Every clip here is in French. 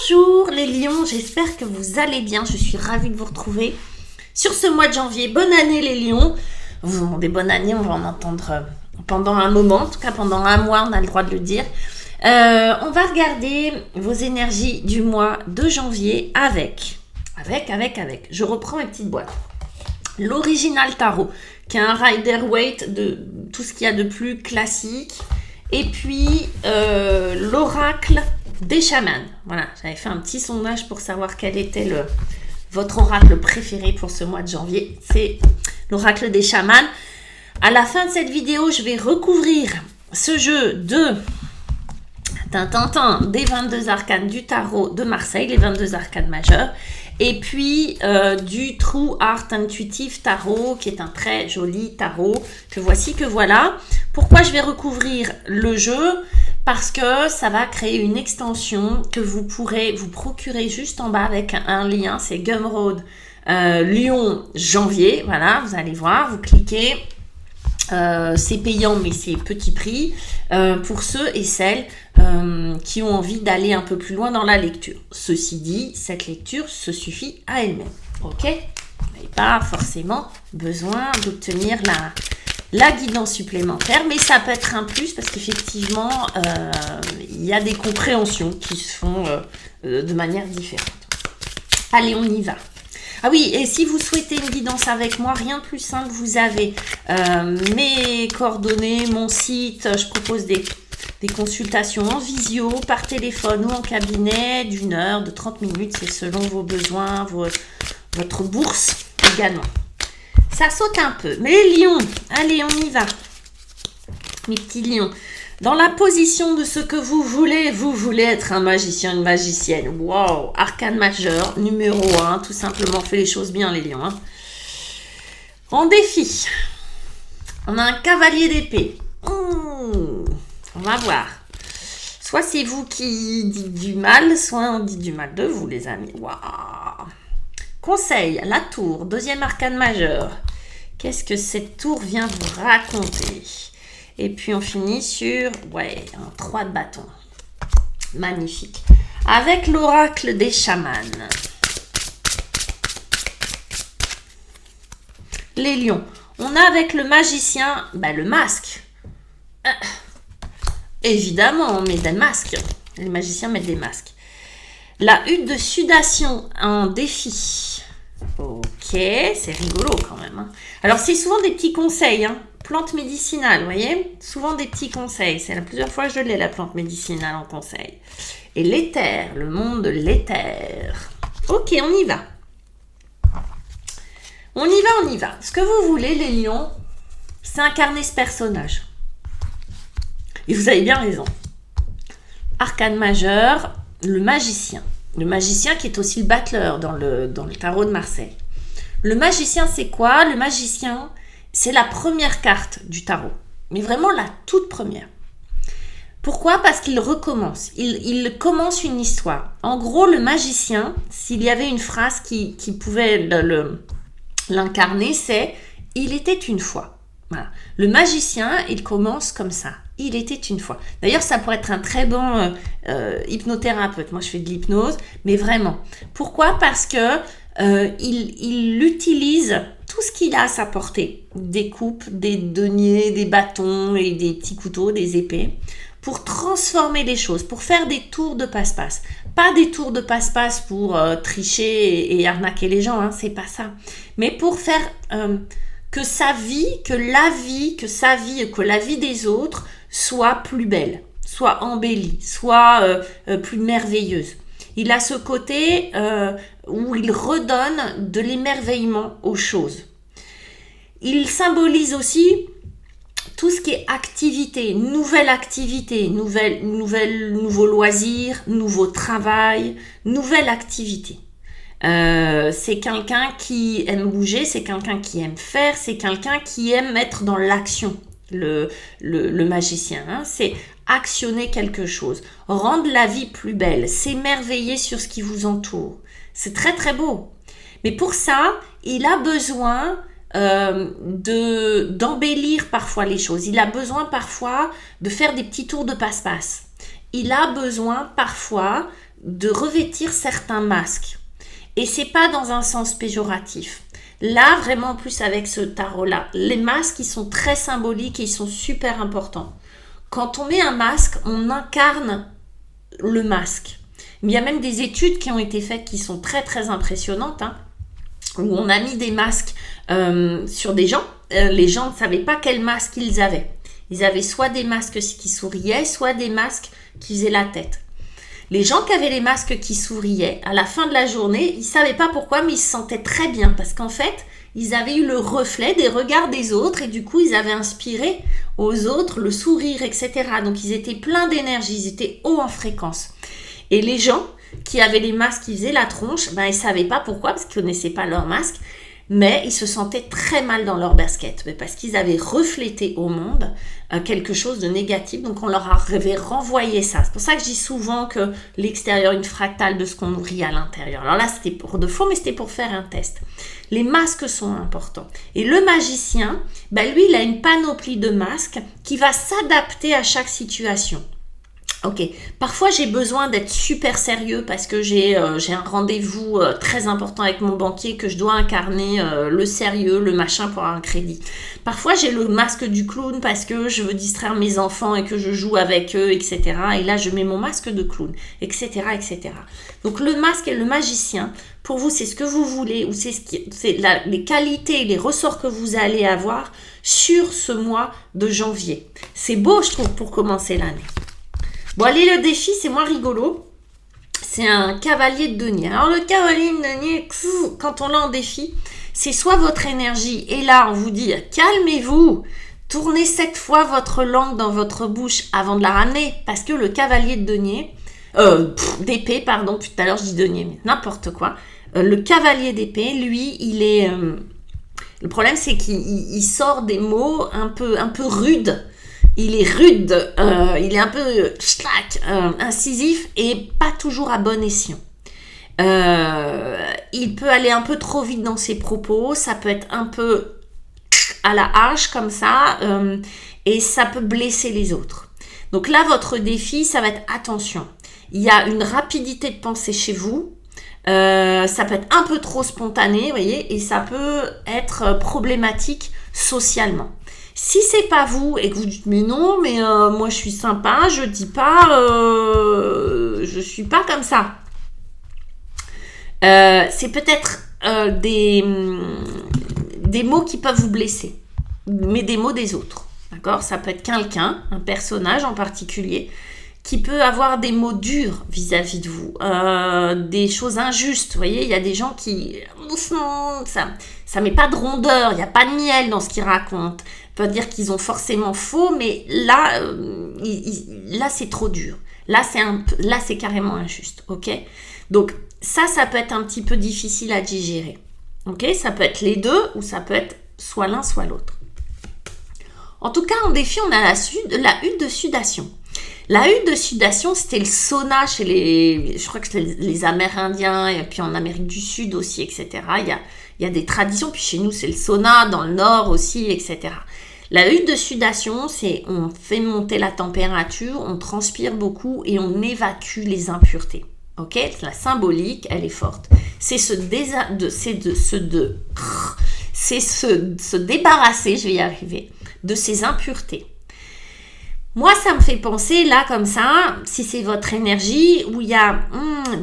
Bonjour les lions, j'espère que vous allez bien, je suis ravie de vous retrouver sur ce mois de janvier. Bonne année les lions. Vous demandez bonne année, on va en entendre pendant un moment, en tout cas pendant un mois, on a le droit de le dire. On va regarder vos énergies du mois de janvier avec. Je reprends mes petites boîtes. L'original tarot, qui est un Rider-Waite de tout ce qu'il y a de plus classique. Et puis l'oracle des chamans. Voilà, j'avais fait un petit sondage pour savoir quel était votre oracle préféré pour ce mois de janvier. C'est l'oracle des chamans. À la fin de cette vidéo, je vais recouvrir ce jeu des 22 arcanes du tarot de Marseille, les 22 arcanes majeurs. Et puis du True Art Intuitive Tarot, qui est un très joli tarot, que voici, que voilà. Pourquoi je vais recouvrir le jeu? Parce que ça va créer une extension que vous pourrez vous procurer juste en bas avec un lien, c'est Gumroad Lyon janvier. Voilà, vous allez voir, vous cliquez. C'est payant mais c'est petit prix pour ceux et celles qui ont envie d'aller un peu plus loin dans la lecture. Ceci dit, cette lecture se suffit à elle-même. Ok, vous n'avez pas forcément besoin d'obtenir la guidance supplémentaire, mais ça peut être un plus parce qu'effectivement il y a des compréhensions qui se font de manière différente. Allez, on y va. Ah oui, et si vous souhaitez une guidance avec moi, rien de plus simple, vous avez mes coordonnées, mon site, je propose des consultations en visio, par téléphone ou en cabinet, d'une heure, de 30 minutes, c'est selon vos besoins, votre bourse également. Ça saute un peu, mais les lions, allez, on y va. Mes petits lions, dans la position de ce que vous voulez être un magicien, une magicienne. Wow, arcane majeur, numéro 1, tout simplement, fait les choses bien les lions. Hein. En défi, on a un cavalier d'épée. On va voir. Soit c'est vous qui dites du mal, soit on dit du mal de vous les amis. Waouh. Conseil, la tour, deuxième arcane majeur. Qu'est-ce que cette tour vient vous raconter? Et puis on finit sur, un 3 de bâton. Magnifique. Avec l'oracle des chamans. Les lions. On a avec le magicien, le masque. Évidemment, on met des masques. Les magiciens mettent des masques. La hutte de sudation, un défi. Ok, c'est rigolo quand même. Hein. Alors, c'est souvent des petits conseils. Hein. Plante médicinale, vous voyez? Souvent des petits conseils. C'est la plusieurs fois que je l'ai, la plante médicinale en conseil. Et l'éther, le monde de l'éther. Ok, on y va. On y va. Ce que vous voulez, les lions, c'est incarner ce personnage. Et vous avez bien raison. Arcane majeur, le magicien. Le magicien qui est aussi le battleur dans le tarot de Marseille. Le magicien, c'est quoi? Le magicien, c'est la première carte du tarot. Mais vraiment la toute première. Pourquoi? Parce qu'il recommence. Il commence une histoire. En gros, le magicien, s'il y avait une phrase qui pouvait l'incarner, c'est « Il était une fois ». Voilà. Le magicien, il commence comme ça. Il était une fois. D'ailleurs, ça pourrait être un très bon hypnothérapeute. Moi, je fais de l'hypnose, mais vraiment. Pourquoi? Parce que il utilise tout ce qu'il a à sa portée. Des coupes, des deniers, des bâtons et des petits couteaux, des épées, pour transformer les choses, pour faire des tours de passe-passe. Pas des tours de passe-passe pour tricher et arnaquer les gens, hein, c'est pas ça. Mais pour faire... que la vie des autres soit plus belle, soit embellie, soit plus merveilleuse. Il a ce côté où il redonne de l'émerveillement aux choses. Il symbolise aussi tout ce qui est activité, nouveau loisir, nouveau travail, nouvelle activité. C'est quelqu'un qui aime bouger, c'est quelqu'un qui aime faire, c'est quelqu'un qui aime être dans l'action, le magicien. Hein, c'est actionner quelque chose, rendre la vie plus belle, s'émerveiller sur ce qui vous entoure. C'est très très beau. Mais pour ça, il a besoin d'embellir parfois les choses. Il a besoin parfois de faire des petits tours de passe-passe. Il a besoin parfois de revêtir certains masques. Et c'est pas dans un sens péjoratif. Là, vraiment, en plus avec ce tarot-là, les masques, ils sont très symboliques et ils sont super importants. Quand on met un masque, on incarne le masque. Il y a même des études qui ont été faites qui sont très très impressionnantes, hein, où on a mis des masques sur des gens. Les gens ne savaient pas quel masque ils avaient. Ils avaient soit des masques qui souriaient, soit des masques qui faisaient la tête. Les gens qui avaient les masques qui souriaient, à la fin de la journée, ils ne savaient pas pourquoi, mais ils se sentaient très bien parce qu'en fait, ils avaient eu le reflet des regards des autres et du coup, ils avaient inspiré aux autres le sourire, etc. Donc, ils étaient pleins d'énergie, ils étaient hauts en fréquence. Et les gens qui avaient les masques qui faisaient la tronche, ben, ils ne savaient pas pourquoi parce qu'ils ne connaissaient pas leur masque, mais ils se sentaient très mal dans leur basket parce qu'ils avaient reflété au monde quelque chose de négatif, donc on leur avait renvoyé ça. C'est pour ça que je dis souvent que l'extérieur est une fractale de ce qu'on nourrit à l'intérieur. Alors là, c'était pour de faux, mais c'était pour faire un test. Les masques sont importants. Et le magicien, ben lui, il a une panoplie de masques qui va s'adapter à chaque situation. Ok, parfois j'ai besoin d'être super sérieux parce que j'ai un rendez-vous très important avec mon banquier que je dois incarner le sérieux, le machin pour avoir un crédit. Parfois j'ai le masque du clown parce que je veux distraire mes enfants et que je joue avec eux, etc. Et là je mets mon masque de clown, etc., etc. Donc le masque et le magicien, pour vous c'est ce que vous voulez ou c'est les qualités et les ressorts que vous allez avoir sur ce mois de janvier. C'est beau je trouve pour commencer l'année. Bon, allez, le défi, c'est moins rigolo. C'est un cavalier de denier. Alors, le cavalier de denier, quand on l'a en défi, c'est soit votre énergie, et là, on vous dit, calmez-vous, tournez 7 fois votre langue dans votre bouche avant de la ramener, parce que le cavalier de denier, d'épée, pardon, tout à l'heure, je dis denier, mais n'importe quoi. Le cavalier d'épée, lui, il est... le problème, c'est qu'il sort des mots un peu rudes. Il est rude, il est un peu incisif et pas toujours à bon escient. Il peut aller un peu trop vite dans ses propos, ça peut être un peu à la hache comme ça et ça peut blesser les autres. Donc là, votre défi, ça va être attention. Il y a une rapidité de pensée chez vous, ça peut être un peu trop spontané, vous voyez, et ça peut être problématique socialement. Si c'est pas vous et que vous dites mais non, mais moi je suis sympa, je dis pas, je suis pas comme ça. C'est peut-être des mots qui peuvent vous blesser, mais des mots des autres, d'accord ? Ça peut être quelqu'un, un personnage en particulier, qui peut avoir des mots durs vis-à-vis de vous, des choses injustes. Vous voyez, il y a des gens qui... Ça met pas de rondeur, il n'y a pas de miel dans ce qu'ils racontent. Peut dire qu'ils ont forcément faux, mais là, là c'est trop dur. Là, c'est carrément injuste, ok ? Donc, ça peut être un petit peu difficile à digérer. Ok ? Ça peut être les deux, ou ça peut être soit l'un, soit l'autre. En tout cas, en défi, on a la hutte de sudation. La hutte de sudation, c'était le sauna chez je crois que c'est les Amérindiens, et puis en Amérique du Sud aussi, etc. Il y a des traditions, puis chez nous, c'est le sauna, dans le Nord aussi, etc. La hutte de sudation, c'est on fait monter la température, on transpire beaucoup et on évacue les impuretés. Ok ? La symbolique, elle est forte. C'est se débarrasser, je vais y arriver, de ces impuretés. Moi, ça me fait penser, là, comme ça, si c'est votre énergie, où il y a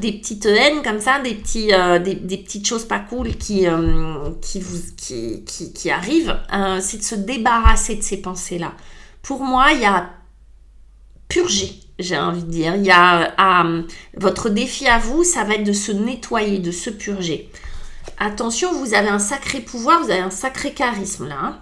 des petites haines comme ça, des petites choses pas cool qui arrivent, c'est de se débarrasser de ces pensées-là. Pour moi, il y a purger, j'ai envie de dire. Il y a votre défi à vous, ça va être de se nettoyer, de se purger. Attention, vous avez un sacré pouvoir, vous avez un sacré charisme, là, hein.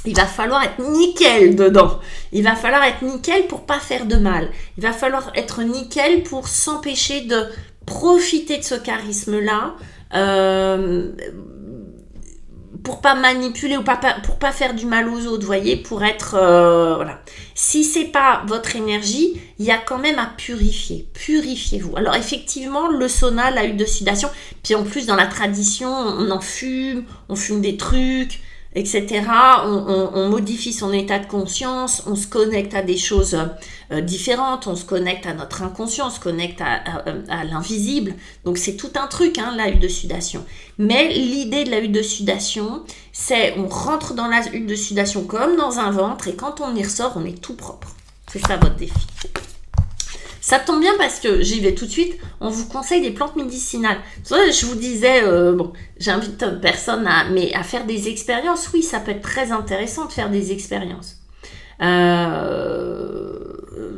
Il va falloir être nickel dedans. Il va falloir être nickel pour pas faire de mal. Il va falloir être nickel pour s'empêcher de profiter de ce charisme-là, pour pas manipuler ou pour pas faire du mal aux autres, voyez, pour être voilà. Si c'est pas votre énergie, il y a quand même à purifier. Purifiez-vous. Alors effectivement, le sauna, la hutte de sudation, puis en plus dans la tradition, on fume des trucs. etc. On modifie son état de conscience, on se connecte à des choses différentes, on se connecte à notre inconscient, on se connecte à l'invisible. Donc c'est tout un truc, hein, la hutte de sudation. Mais l'idée de la hutte de sudation, c'est on rentre dans la hutte de sudation comme dans un ventre et quand on y ressort, on est tout propre. C'est ça votre défi. Ça tombe bien parce que j'y vais tout de suite, on vous conseille des plantes médicinales. Je vous disais, j'invite personne à faire des expériences. Oui, ça peut être très intéressant de faire des expériences.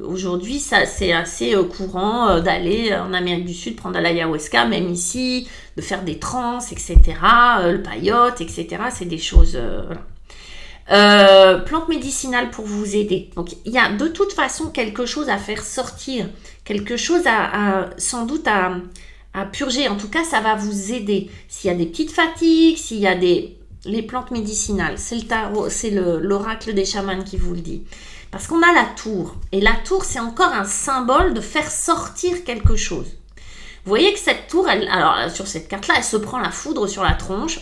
Aujourd'hui, c'est assez courant d'aller en Amérique du Sud prendre de l'ayahuasca, même ici, de faire des transes, etc. Le paillote, etc. C'est des choses... plantes médicinales pour vous aider. Donc, il y a de toute façon quelque chose à faire sortir, quelque chose sans doute à purger. En tout cas, ça va vous aider. S'il y a des petites fatigues, s'il y a les plantes médicinales, c'est le tarot, c'est l'oracle des chamans qui vous le dit. Parce qu'on a la tour. Et la tour, c'est encore un symbole de faire sortir quelque chose. Vous voyez que cette tour, alors sur cette carte-là, elle se prend la foudre sur la tronche.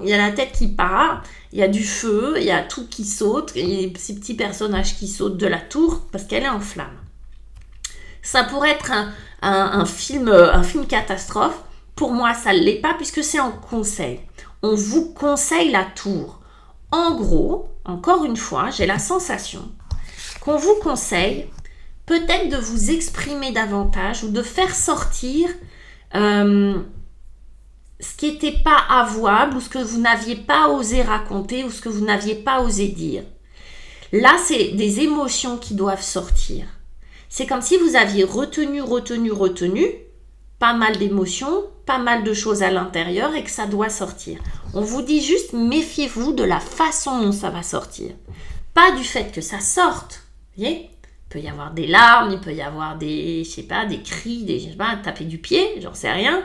Il y a la tête qui part. Il y a du feu, il y a tout qui saute, il y a ces petits personnages qui sautent de la tour parce qu'elle est en flamme. Ça pourrait être un film catastrophe. Pour moi, ça ne l'est pas puisque c'est en conseil. On vous conseille la tour. En gros, encore une fois, j'ai la sensation qu'on vous conseille peut-être de vous exprimer davantage ou de faire sortir... ce qui n'était pas avouable ou ce que vous n'aviez pas osé raconter ou ce que vous n'aviez pas osé dire. Là, c'est des émotions qui doivent sortir. C'est comme si vous aviez retenu, pas mal d'émotions, pas mal de choses à l'intérieur et que ça doit sortir. On vous dit juste, méfiez-vous de la façon dont ça va sortir. Pas du fait que ça sorte. Vous voyez ? Il peut y avoir des larmes, il peut y avoir des cris, taper du pied, j'en sais rien.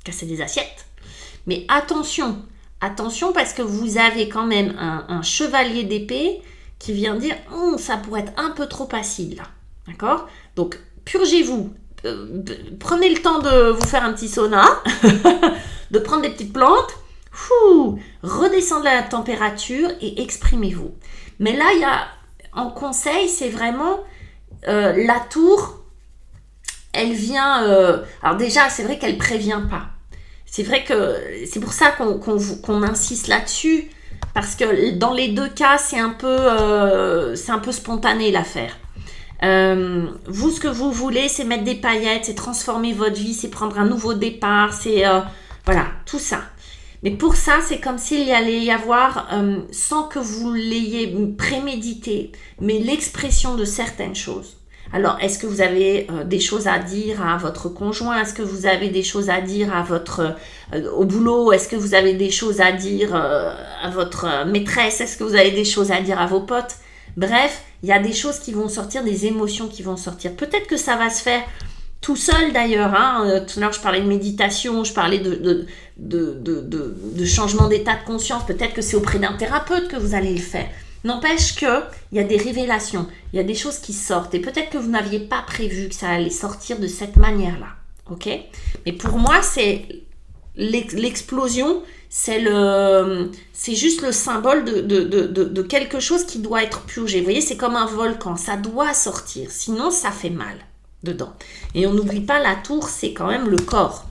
Casser des assiettes. Mais attention parce que vous avez quand même un chevalier d'épée qui vient dire ça pourrait être un peu trop acide là. D'accord ? Donc purgez-vous. Prenez le temps de vous faire un petit sauna, de prendre des petites plantes, redescendre la température et exprimez-vous. Mais là, il y a en conseil, c'est vraiment la tour. Elle vient... alors déjà, c'est vrai qu'elle ne prévient pas. C'est vrai que c'est pour ça qu'on insiste là-dessus. Parce que dans les deux cas, c'est un peu spontané l'affaire. Vous, ce que vous voulez, c'est mettre des paillettes, c'est transformer votre vie, c'est prendre un nouveau départ, c'est... voilà, tout ça. Mais pour ça, c'est comme s'il y allait y avoir, sans que vous l'ayez prémédité, mais l'expression de certaines choses. Alors, est-ce que vous avez des choses à dire à votre conjoint? Est-ce que vous avez des choses à dire à au boulot? Est-ce que vous avez des choses à dire à votre maîtresse? Est-ce que vous avez des choses à dire à vos potes? Bref, il y a des choses qui vont sortir, des émotions qui vont sortir. Peut-être que ça va se faire tout seul d'ailleurs. Tout à l'heure, je parlais de méditation, je parlais de changement d'état de conscience. Peut-être que c'est auprès d'un thérapeute que vous allez le faire. N'empêche qu'il y a des révélations, il y a des choses qui sortent. Et peut-être que vous n'aviez pas prévu que ça allait sortir de cette manière-là. Ok ? Mais pour moi, c'est l'explosion, c'est juste le symbole de quelque chose qui doit être purgé. Vous voyez, c'est comme un volcan, ça doit sortir, sinon ça fait mal dedans. Et on n'oublie pas, la tour, c'est quand même le corps.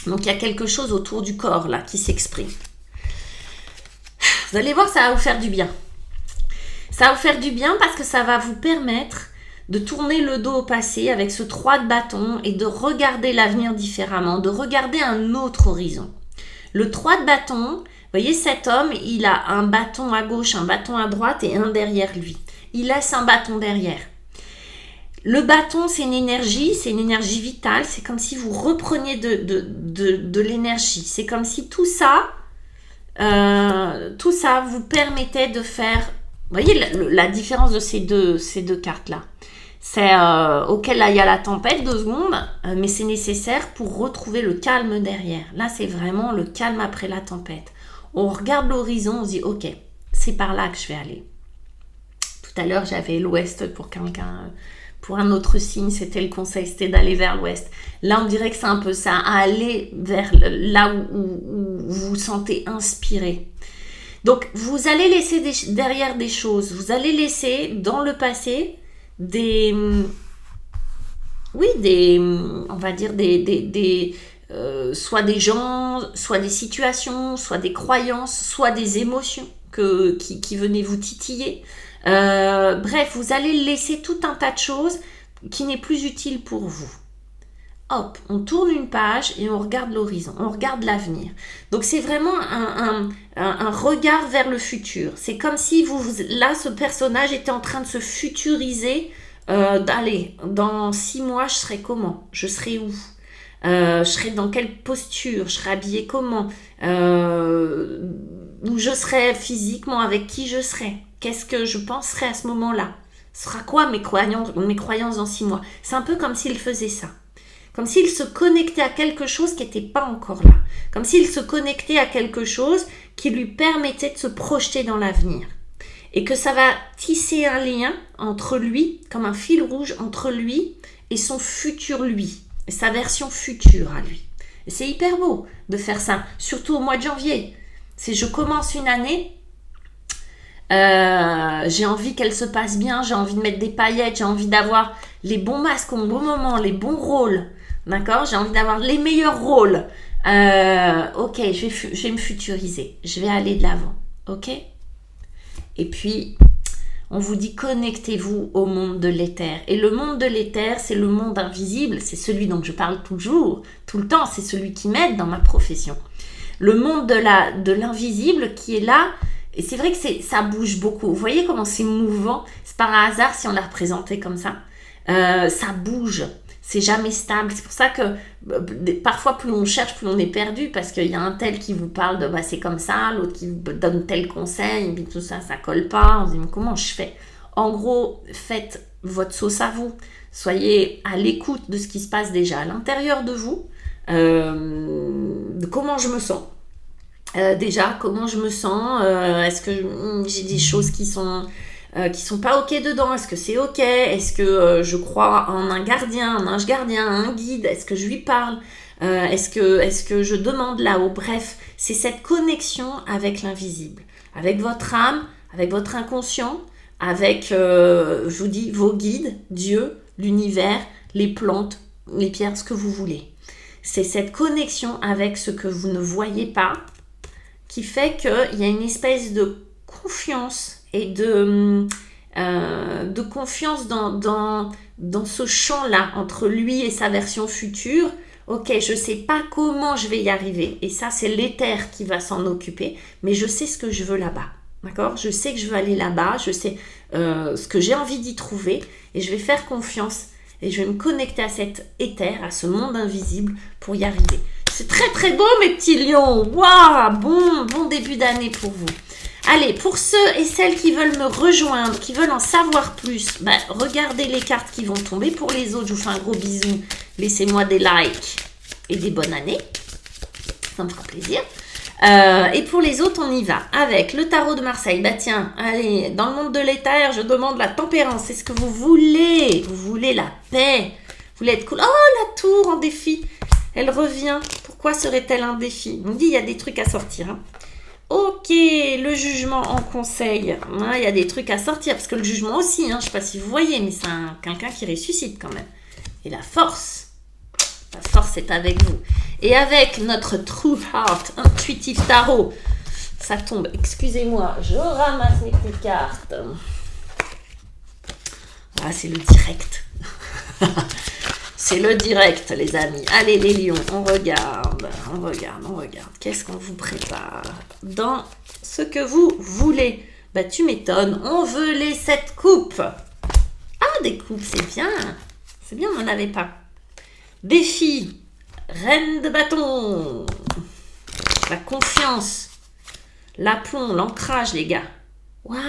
Donc il y a quelque chose autour du corps là qui s'exprime. Vous allez voir, ça va vous faire du bien. Ça va vous faire du bien parce que ça va vous permettre de tourner le dos au passé avec ce 3 de bâton et de regarder l'avenir différemment, de regarder un autre horizon. Le 3 de bâton, vous voyez cet homme, il a un bâton à gauche, un bâton à droite et un derrière lui. Il laisse un bâton derrière. Le bâton, c'est une énergie vitale, c'est comme si vous repreniez de l'énergie. C'est comme si tout ça vous permettait de faire... Vous voyez la différence de ces deux cartes-là. C'est auquel là, il y a la tempête, 2 secondes, mais c'est nécessaire pour retrouver le calme derrière. Là, c'est vraiment le calme après la tempête. On regarde l'horizon, on se dit, ok, c'est par là que je vais aller. Tout à l'heure, j'avais l'ouest pour quelqu'un... Pour un autre signe, c'était le conseil, c'était d'aller vers l'ouest. Là, on dirait que c'est un peu ça, aller vers là où vous vous sentez inspiré. Donc, vous allez laisser derrière des choses. Vous allez laisser dans le passé on va dire soit des gens, soit des situations, soit des croyances, soit des émotions qui venaient vous titiller. Bref, vous allez laisser tout un tas de choses qui n'est plus utile pour vous. Hop, on tourne une page et on regarde l'horizon, on regarde l'avenir. Donc c'est vraiment un regard vers le futur. C'est comme si là, ce personnage était en train de se futuriser. Allez, dans 6 mois, je serai comment? Je serai où? Je serai dans quelle posture? Je serai habillée comment? Où je serai physiquement? Avec qui je serai? Qu'est-ce que je penserai à ce moment-là? Ce sera quoi mes croyances dans 6 mois? C'est un peu comme s'il faisait ça. Comme s'il se connectait à quelque chose qui n'était pas encore là. Comme s'il se connectait à quelque chose qui lui permettait de se projeter dans l'avenir. Et que ça va tisser un lien entre lui, comme un fil rouge entre lui et son futur lui. Et sa version future à lui. Et c'est hyper beau de faire ça, surtout au mois de janvier. Je commence une année, j'ai envie qu'elle se passe bien, j'ai envie de mettre des paillettes, j'ai envie d'avoir les bons masques au bon moment, les bons rôles. D'accord? J'ai envie d'avoir les meilleurs rôles. Ok, je vais me futuriser. Je vais aller de l'avant. Ok? Et puis, on vous dit connectez-vous au monde de l'éther. Et le monde de l'éther, c'est le monde invisible. C'est celui dont je parle toujours, tout le temps. C'est celui qui m'aide dans ma profession. Le monde de l'invisible qui est là. Et c'est vrai que ça bouge beaucoup. Vous voyez comment c'est mouvant? C'est par hasard si on l'a représenté comme ça. Ça bouge. C'est jamais stable. C'est pour ça que parfois, plus on cherche, plus on est perdu, parce qu'il y a un tel qui vous parle de c'est comme ça, l'autre qui vous donne tel conseil, et puis tout ça, ça colle pas. On se dit, mais comment je fais? En gros, faites votre sauce à vous. Soyez à l'écoute de ce qui se passe déjà à l'intérieur de vous. De comment je me sens. Déjà, comment je me sens? Est-ce que j'ai des choses qui sont pas ok dedans? Est-ce que c'est ok? Est-ce que je crois en un gardien, un ange gardien, un guide? Est-ce que je lui parle? Est-ce que je demande là-haut? Bref, c'est cette connexion avec l'invisible, avec votre âme, avec votre inconscient, avec, je vous dis, vos guides, Dieu, l'univers, les plantes, les pierres, ce que vous voulez. C'est cette connexion avec ce que vous ne voyez pas qui fait qu'il y a une espèce de confiance et de confiance dans ce champ-là, entre lui et sa version future. Ok, je ne sais pas comment je vais y arriver. Et ça, c'est l'éther qui va s'en occuper. Mais je sais ce que je veux là-bas. D'accord? Je sais que je veux aller là-bas. Je sais ce que j'ai envie d'y trouver. Et je vais faire confiance. Et je vais me connecter à cet éther, à ce monde invisible pour y arriver. C'est très très beau mes petits lions. Waouh, bon début d'année pour vous. Allez, pour ceux et celles qui veulent me rejoindre, qui veulent en savoir plus, regardez les cartes qui vont tomber. Pour les autres, je vous fais un gros bisou. Laissez-moi des likes et des bonnes années. Ça me fera plaisir. Et pour les autres, on y va avec le tarot de Marseille. Tiens, allez, dans le monde de l'éther, je demande la tempérance. C'est ce que vous voulez. Vous voulez la paix. Vous voulez être cool. Oh, la tour en défi. Elle revient. Pourquoi serait-elle un défi? On me dit, il y a des trucs à sortir. Hein. Ok, le jugement en conseil. Il y a des trucs à sortir. Parce que le jugement aussi, je ne sais pas si vous voyez, mais c'est quelqu'un qui ressuscite quand même. Et la force est avec vous. Et avec notre True Heart Intuitive Tarot, ça tombe. Excusez-moi, je ramasse mes petites cartes. Ah, c'est le direct. C'est le direct, les amis. Allez, les lions, on regarde. Qu'est-ce qu'on vous prépare dans ce que vous voulez? Tu m'étonnes. On veut les 7 coupes. Ah, des coupes, c'est bien. C'est bien, on n'en avait pas. Défi. Reine de bâton. La confiance. L'aplomb, l'ancrage, les gars. Waouh.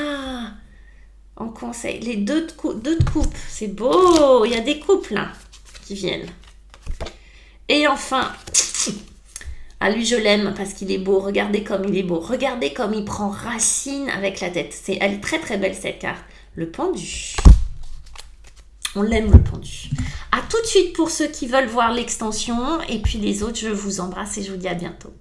En conseil. Les deux de coupe. C'est beau. Il y a des coupes, là, qui viennent. Et enfin, à lui, je l'aime parce qu'il est beau. Regardez comme il est beau. Regardez comme il prend racine avec la tête. Elle est très, très belle, cette carte. Le pendu. On l'aime, le pendu. À tout de suite pour ceux qui veulent voir l'extension. Et puis les autres, je vous embrasse et je vous dis à bientôt.